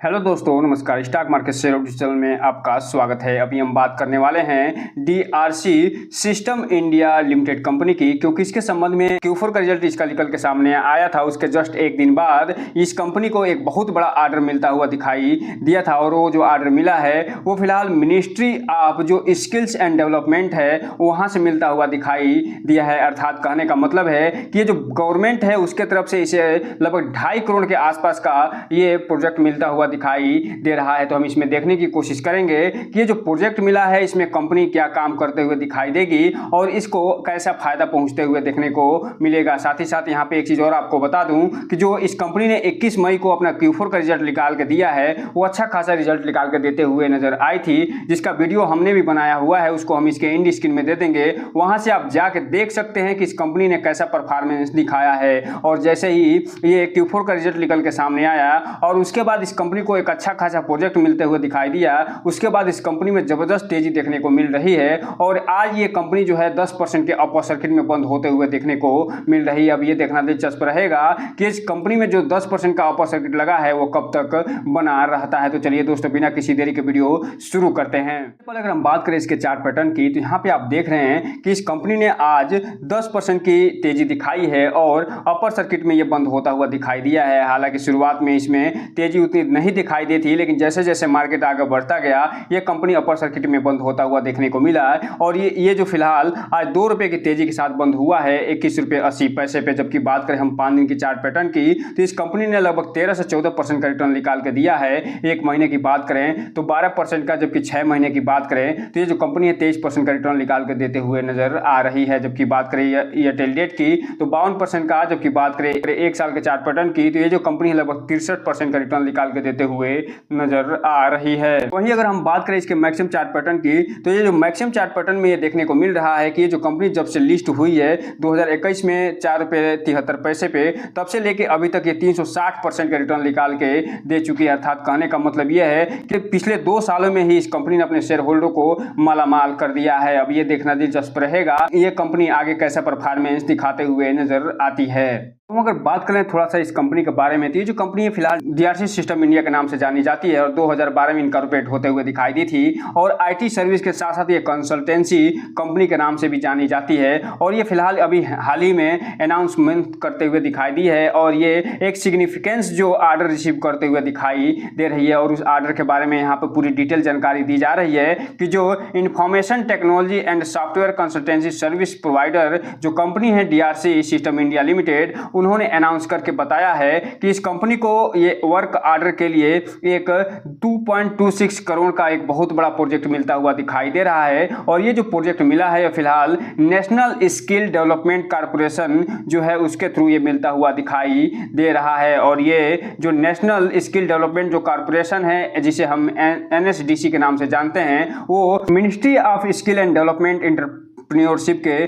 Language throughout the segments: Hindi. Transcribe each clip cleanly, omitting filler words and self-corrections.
हेलो दोस्तों, नमस्कार। स्टॉक मार्केट शेयर डिजिटल में आपका स्वागत है। अभी हम बात करने वाले हैं DRC system India limited company की, क्योंकि इसके संबंध में Q4 का रिजल्ट इसका निकल के सामने आया था। उसके जस्ट एक दिन बाद इस कंपनी को एक बहुत बड़ा ऑर्डर मिलता हुआ दिखाई दिया था, और वो जो ऑर्डर मिला है वो फिलहाल मिनिस्ट्री ऑफ जो स्किल्स एंड डेवलपमेंट है वहाँ से मिलता हुआ दिखाई दिया है। अर्थात कहने का मतलब है कि ये जो गवर्नमेंट है उसके तरफ से इसे लगभग 2.5 करोड़ के आसपास का ये प्रोजेक्ट मिलता हुआ दिखाई दे रहा है। तो हम इसमें देखने की कोशिश करेंगे कि ये जो प्रोजेक्ट मिला है इसमें कंपनी क्या काम करते हुए दिखाई देगी और इसको कैसा फायदा पहुंचते हुए देखने को मिलेगा। साथ ही साथ यहाँ पे एक चीज और आपको बता दूं कि जो इस कंपनी ने 21 मई को अपना Q4 का रिजल्ट निकाल के दिया है वो अच्छा खासा रिजल्ट निकाल के देते हुए नजर आई थी, जिसका वीडियो हमने भी बनाया हुआ है। उसको हम इसके एंड स्क्रीन में दे देंगे, वहां से आप जाके देख सकते हैं कि इस कंपनी ने कैसा परफॉर्मेंस दिखाया है। और जैसे ही ये Q4 का रिजल्ट निकल के सामने आया और उसके बाद इस कंपनी को एक अच्छा खासा प्रोजेक्ट मिलते हुए दिखाई दिया, उसके बाद इस कंपनी में जबरदस्त तेजी देखने को मिल रही है। और आज ये कंपनी जो है 10% के अपर सर्किट में बंद होते हुए देखने को मिल रही है। अब ये देखना दिलचस्प रहेगा कि इस कंपनी में जो 10% का अपर सर्किट लगा है वो कब तक बना रहता है। तो चलिए दोस्तों, बिना किसी देरी के वीडियो शुरू करते हैं। पहले अगर हम बात करें इसके चार्ट पैटर्न की, तो यहाँ पे आप देख रहे हैं कि इस कंपनी ने आज 10% की तेजी दिखाई है और अपर सर्किट में ये बंद होता हुआ दिखाई दिया है। हालांकि शुरुआत में इसमें तेजी उतनी नहीं दिखाई दी थी, लेकिन जैसे जैसे मार्केट आगे बढ़ता गया ये कंपनी अपर सर्किट में बंद होता हुआ देखने को मिला है। और ये जो फिलहाल आज 2 रुपए की तेजी के साथ बंद हुआ है 21.80 रुपए पे। जबकि बात करें हम 5 दिन की चार्ट पैटर्न की, तो इस कंपनी ने लगभग 13 से 14% का रिटर्न निकाल के दिया है। एक महीने की बात करें तो 12% का, जबकि 6 महीने की बात करें तो ये जो कंपनी है 23% का रिटर्न निकाल के देते हुए नजर आ रही है। जबकि बात करें एयरटेल डेट की तो 52% का, जबकि बात करें एक साल के चार्ट पैटर्न की तो ये जो कंपनी है लगभग 63% का रिटर्न निकाल के देते हुए नजर आ रही है। वहीं अगर हम बात करें इसके मैक्सिमम चार्ट पैटर्न की, तो ये जो मैक्सिमम चार्ट पैटर्न में ये देखने को मिल रहा है कि ये जो कंपनी जब से लिस्ट हुई है 2021 में 4.73 रुपए पे, तब से लेके अभी तक ये 360% का रिटर्न निकाल के दे चुकी है। अर्थात कहने का मतलब यह है कि पिछले 2 सालों में ही इस कंपनी ने अपने शेयर होल्डर को मालामाल कर दिया है। अब ये देखना दिलचस्प रहेगा ये कंपनी आगे कैसा परफॉर्मेंस दिखाते हुए नजर आती है। तो अगर बात करें थोड़ा सा इस कंपनी के बारे में, तो ये जो कंपनी है फिलहाल डीआरसी सिस्टम इंडिया के नाम से जानी जाती है और 2012 में इनकॉर्पोरेट होते हुए दिखाई दी थी। और आईटी सर्विस के साथ साथ ये कंसल्टेंसी कंपनी के नाम से भी जानी जाती है। और ये फिलहाल अभी हाल ही में अनाउंसमेंट करते हुए दिखाई दी है और ये एक सिग्निफिकेंस जो ऑर्डर रिसीव करते हुए दिखाई दे रही है। और उस ऑर्डर के बारे में यहाँ पर पूरी डिटेल जानकारी दी जा रही है कि जो information technology and software consultancy service provider जो कंपनी है डीआरसी सिस्टम इंडिया लिमिटेड, उन्होंने अनाउंस करके बताया है कि इस कंपनी को ये वर्क ऑर्डर के लिए एक 2.26 करोड़ का एक बहुत बड़ा प्रोजेक्ट मिलता हुआ दिखाई दे रहा है। और ये जो प्रोजेक्ट मिला है फिलहाल नेशनल स्किल डेवलपमेंट कॉर्पोरेशन जो है उसके थ्रू ये मिलता हुआ दिखाई दे रहा है। और ये जो नेशनल स्किल डेवलपमेंट जो कॉर्पोरेशन है जिसे हम NSDC के नाम से जानते हैं, वो ministry of skill and development entrepreneurship के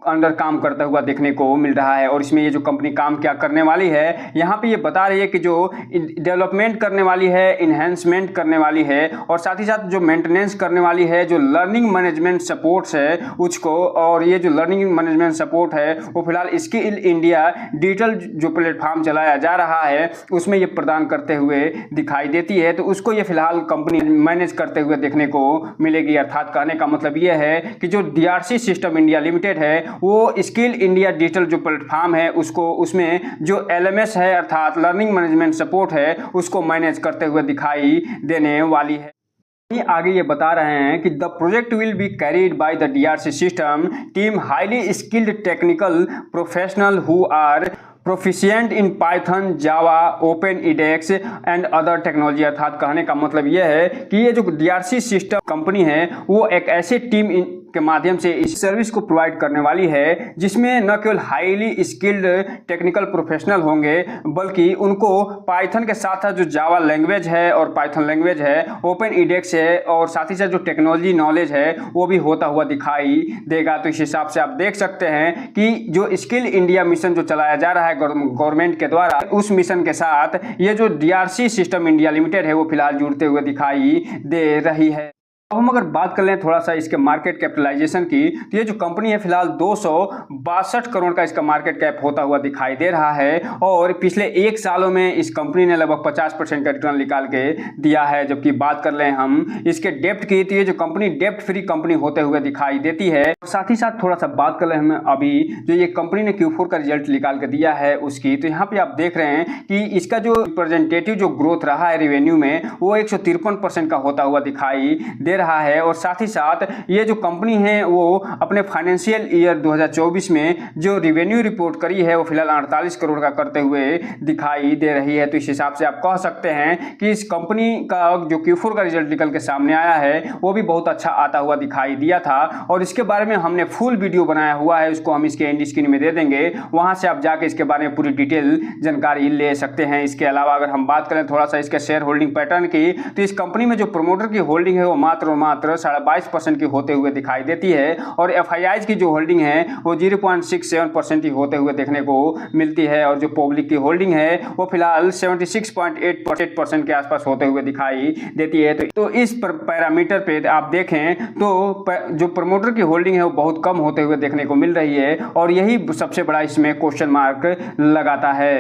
अंडर काम करता हुआ देखने को मिल रहा है। और इसमें ये जो कंपनी काम क्या करने वाली है, यहाँ पे ये बता रही है कि जो डेवलपमेंट करने वाली है, इन्हेंसमेंट करने वाली है और साथ ही साथ जो मेंटेनेंस करने वाली है, जो लर्निंग मैनेजमेंट सपोर्ट्स है उसको। और ये जो लर्निंग मैनेजमेंट सपोर्ट है वो फिलहाल स्किल इंडिया डिजिटल जो प्लेटफॉर्म चलाया जा रहा है उसमें ये प्रदान करते हुए दिखाई देती है। तो उसको ये फिलहाल कंपनी मैनेज करते हुए देखने को मिलेगी। अर्थात कहने का मतलब ये है कि जो डीआरसी सिस्टम इंडिया लिमिटेड है वो स्किल इंडिया डिजिटल जो प्लेटफॉर्म है उसको, उसमें जो LMS है अर्थात लर्निंग मैनेजमेंट सपोर्ट है उसको मैनेज करते हुए दिखाई देने वाली है। आगे ये बता रहे हैं कि the project will be carried by the DRC system team highly skilled technical professional who are proficient in Python, Java, open edX and other technology. अर्थात कहने का मतलब यह है कि ये जो डीआरसी सिस्टम कंपनी है वो एक ऐसी टीम के माध्यम से इस सर्विस को प्रोवाइड करने वाली है जिसमें न केवल हाईली स्किल्ड टेक्निकल प्रोफेशनल होंगे बल्कि उनको पाइथन के साथ साथ जो जावा लैंग्वेज है और पाइथन लैंग्वेज है, ओपन इडेक्स है और साथ ही साथ जो टेक्नोलॉजी नॉलेज है वो भी होता हुआ दिखाई देगा। तो इस हिसाब से आप देख सकते हैं कि जो स्किल इंडिया मिशन जो चलाया जा रहा है गवर्नमेंट के द्वारा, उस मिशन के साथ ये जो डीआरसी सिस्टम इंडिया लिमिटेड है वो फिलहाल जुड़ते हुए दिखाई दे रही है। अब हम अगर बात कर लें थोड़ा सा इसके मार्केट कैपिटलाइजेशन की, तो ये जो कंपनी है फिलहाल 262 करोड़ का इसका मार्केट कैप होता हुआ दिखाई दे रहा है और पिछले 1 सालों में इस कंपनी ने लगभग 50% का रिटर्न निकाल के दिया है। जबकि बात कर लें हम इसके डेप्ट की, तो ये जो कंपनी डेप्ट फ्री कंपनी होते हुए दिखाई देती है। साथ ही साथ थोड़ा सा बात कर लें हम अभी जो ये कंपनी ने Q4 का रिजल्ट निकाल के दिया है उसकी, तो यहाँ पे आप देख रहे हैं कि इसका जो रिप्रेजेंटेटिव जो ग्रोथ रहा है रेवेन्यू में वो 153% का होता हुआ दिखाई दे रहा है। और साथ ही साथ ये जो कंपनी है वो अपने फाइनेंशियल ईयर 2024 में जो रेवेन्यू रिपोर्ट करी है वो फिलहाल 48 करोड़ का करते हुए दिखाई दे रही है। तो इस हिसाब से आप कह सकते हैं कि इस कंपनी का जो Q4 का रिजल्ट निकल के सामने आया है वो भी बहुत अच्छा आता हुआ दिखाई दिया था और इसके बारे में हमने फुल वीडियो बनाया हुआ है, उसको हम इसके एंड स्क्रीन में दे देंगे, वहां से आप जाके इसके बारे में पूरी डिटेल जानकारी ले सकते हैं। इसके अलावा अगर हम बात करें थोड़ा सा इसके शेयर होल्डिंग पैटर्न की, तो इस कंपनी में जो प्रमोटर की होल्डिंग है वो मात्र 22.5% की होते हुए दिखाई देती है और FIIs की जो होल्डिंग है वो 0.67% की होते हुए देखने को मिलती है और जो पब्लिक की होल्डिंग है वो फिलहाल 76.8% के आसपास होते हुए दिखाई देती है। तो इस पैरामीटर पे आप देखें तो जो प्रमोटर की होल्डिंग है वो बहुत कम होते हुए देखने को मिल रही है और यही सबसे बड़ा इसमें क्वेश्चन मार्क लगाता है।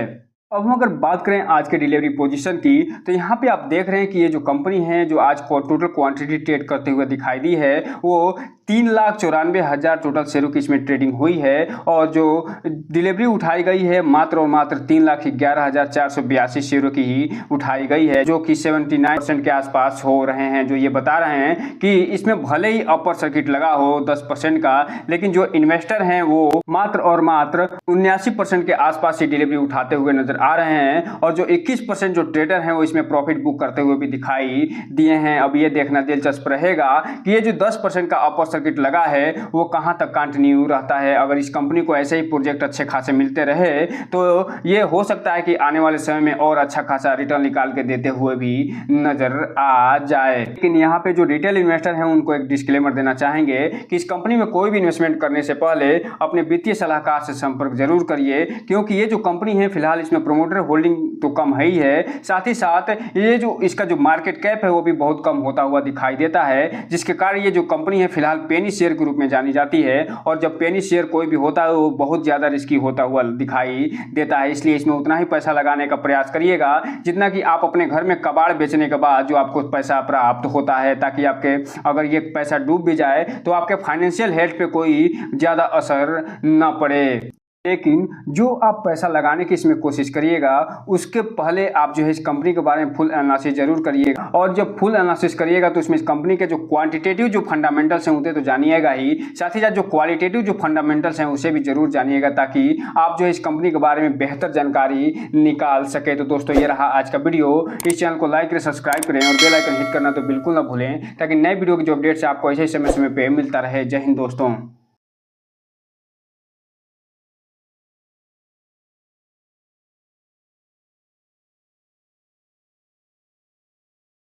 अब हम अगर बात करें आज के डिलीवरी पोजीशन की, तो यहाँ पे आप देख रहे हैं कि ये जो कंपनी है जो आज टोटल क्वांटिटी ट्रेड करते हुए दिखाई दी है वो 3,94,000 टोटल शेयरों की इसमें ट्रेडिंग हुई है और जो डिलीवरी उठाई गई है मात्र और मात्र 3,11,482 शेयरों की ही उठाई गई है, जो कि 79% के आसपास हो रहे हैं। जो ये बता रहे हैं कि इसमें भले ही अपर सर्किट लगा हो 10% का, लेकिन जो इन्वेस्टर हैं वो मात्र और मात्र 79% के आसपास ही डिलीवरी उठाते हुए नजर आ रहे हैं और जो 21% जो ट्रेडर हैं वो इसमें प्रॉफिट बुक करते हुए भी दिखाई दिए हैं। अब ये देखना दिलचस्प रहेगा कि ये जो 10% का अपर सर्किट लगा है वो कहां तक कंटिन्यू रहता है। अगर इस कंपनी को ऐसे ही प्रोजेक्ट अच्छे खासे मिलते रहे तो ये हो सकता है कि आने वाले समय में और अच्छा खासा रिटर्न निकाल के देते हुए भी नजर आ जाए। लेकिन यहाँ पे जो रिटेल इन्वेस्टर हैं उनको एक डिस्क्लेमर देना चाहेंगे कि इस कंपनी में कोई भी इन्वेस्टमेंट करने से पहले अपने वित्तीय सलाहकार से संपर्क जरूर करिए, क्योंकि ये जो कंपनी है फिलहाल इसमें प्रमोटर होल्डिंग तो कम है ही है, साथ ही साथ ये जो इसका जो मार्केट कैप है वो भी बहुत कम होता हुआ दिखाई देता है, जिसके कारण ये जो कंपनी है फिलहाल पेनी शेयर के रूप में जानी जाती है और जब पेनी शेयर कोई भी होता है वो बहुत ज़्यादा रिस्की होता हुआ दिखाई देता है। इसलिए इसमें उतना ही पैसा लगाने का प्रयास करिएगा जितना कि आप अपने घर में कबाड़ बेचने के बाद जो आपको पैसा प्राप्त होता है, ताकि आपके अगर ये पैसा डूब भी जाए तो आपके फाइनेंशियल हेल्थ पे कोई ज़्यादा असर न पड़े। लेकिन जो आप पैसा लगाने की इसमें कोशिश करिएगा उसके पहले आप जो है इस कंपनी के बारे में फुल एनालिसिस जरूर करिएगा और जब फुल एनालिसिस करिएगा तो इसमें इस कंपनी के जो क्वांटिटेटिव जो फंडामेंटल्स हैं उसे तो जानिएगा ही, साथ ही साथ जो क्वालिटेटिव जो फंडामेंटल्स हैं उसे भी जरूर जानिएगा ताकि आप जो है इस कंपनी के बारे में बेहतर जानकारी निकाल सके। तो दोस्तों ये रहा आज का वीडियो। इस चैनल को लाइक करें, सब्सक्राइब करें और बेल आइकन हिट करना तो बिल्कुल ना भूलें ताकि नए वीडियो की जो अपडेट्स आपको ऐसे समय पे मिलता रहे। जय हिंद दोस्तों।